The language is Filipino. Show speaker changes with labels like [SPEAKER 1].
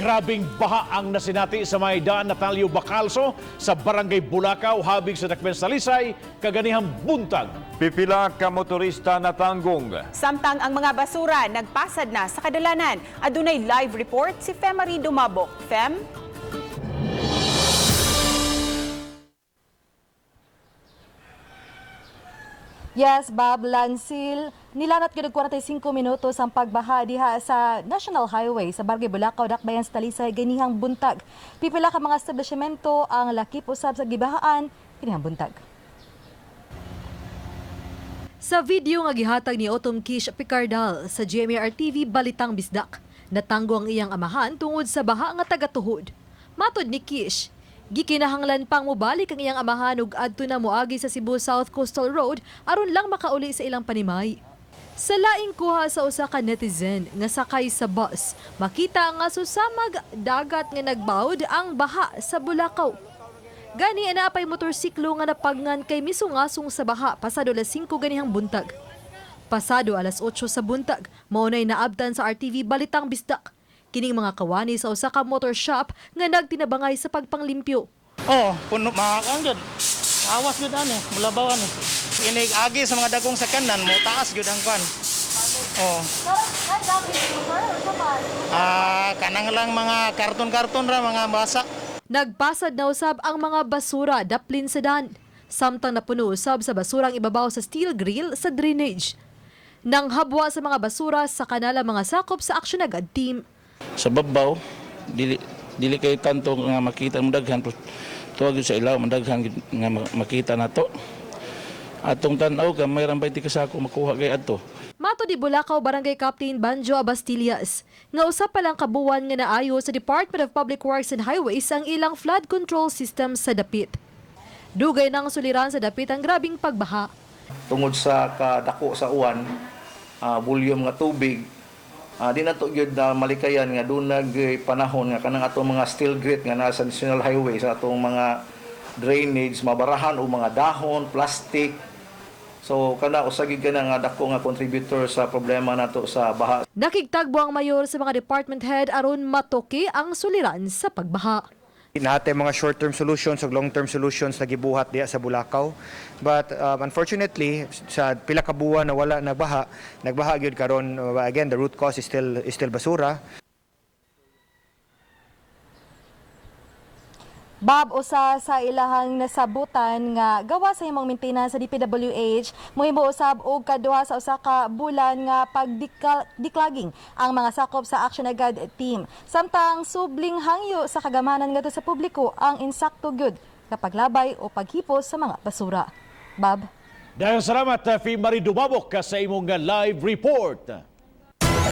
[SPEAKER 1] Grabing baha ang nasinati sa may daan Natalio Bacalso sa Barangay Bulacau, habig sa Dakben Salisay, kaganihang buntag.
[SPEAKER 2] Pipila ka motorista na tanggong.
[SPEAKER 3] Samtang ang mga basura nagpasad na sa kadalanan. Adunay live report si Femari Dumabok. Fem?
[SPEAKER 4] Yes, Bob Lansil. Nilanat gyud 45 minutos ang pagbaha diha sa National Highway sa Barangay Bulacau, Dakbayan sa Talisay ganihang buntag. Pipila ka mga establishmento ang lakip usab sa gibahaan ganihang buntag. Sa video nga gihatag ni Otom Kish Picardal sa GMAR TV Balitang Bisdak, natanggo ang iyang amahan tungod sa baha nga tagatuhod. Matod ni Kish, gikinahanglan pang mobalik ang iyang amahan ug adto na moagi sa Cebu South Coastal Road aron lang makauli sa ilang panimay. Sa laing kuha sa usa ka netizen nga sakay sa bus, makita nga susamag dagat nga nagbawd ang baha sa Bulacau. Gani naapay motorsiklo nga napagngan kay misungasong sa baha pasado alas 5 ganihang buntag. Pasado alas 8 sa buntag, maunay naabtan sa RTV Balitang Bisdak. Kining mga kawani sa usa ka motor shop nga nagtinabangay sa pagpanglimpyo.
[SPEAKER 5] Puno makakang dyan. Awas yun mulabaw Inig agi sa mga dagong sakyanan mo, taas yun ang kwan. Kanang lang mga karton-karton ra, mga basa.
[SPEAKER 4] Nagpasad na usab ang mga basura daplin sa daan. Samtang napuno usab sa basurang ibabaw sa steel grill sa drainage. Nang habwa sa mga basura sa kanala mga sakop sa Action Agad team.
[SPEAKER 6] Sa babaw, dili kay tanto nga makita mo daghan, tuwag sa ilaw madaghan nga makita nato. Atong tan-aw ka mayroon 20 kasako makuha kay adto.
[SPEAKER 4] Mato di Bulacau Barangay Captain Banjo Abastillas, nga usa pa lang kabuwan nga naayo sa Department of Public Works and Highways ang ilang flood control system sa dapit. Dugay nang suliran sa dapit ang grabing pagbaha.
[SPEAKER 7] Tungod sa kadako sa uwan, volume nga tubig, di na to gyud malikayan nga dunag panahon nga kanang atong mga steel grate nga nasa National Highway sa atong mga drainage mabarahan o mga dahon, plastic. So kana usagid ka na nga dako nga contributor sa problema nato sa baha.
[SPEAKER 4] Nakigtagbo ang mayor sa mga department head aron matoki ang suliran sa pagbaha.
[SPEAKER 8] Naate mga short-term solutions o long-term solutions na gibuhat diya sa Bulacau. But unfortunately, sa pila ka buwan na wala nagbaha gyud karon. Again, the root cause is still basura. Bob, usa sa ilahang nasabutan nga gawa sa imong maintenance sa DPWH, mohimo usab og kaduha sa usa ka bulan nga pagdiklaging ang mga sakop sa Action Agad team. Samtang subling hangyo sa kagamanan ngadto sa publiko ang insakto gyud kapag labay o paghipos sa mga basura. Bob.
[SPEAKER 1] Dahil salamat, Femari Dumabok, sa imong live report.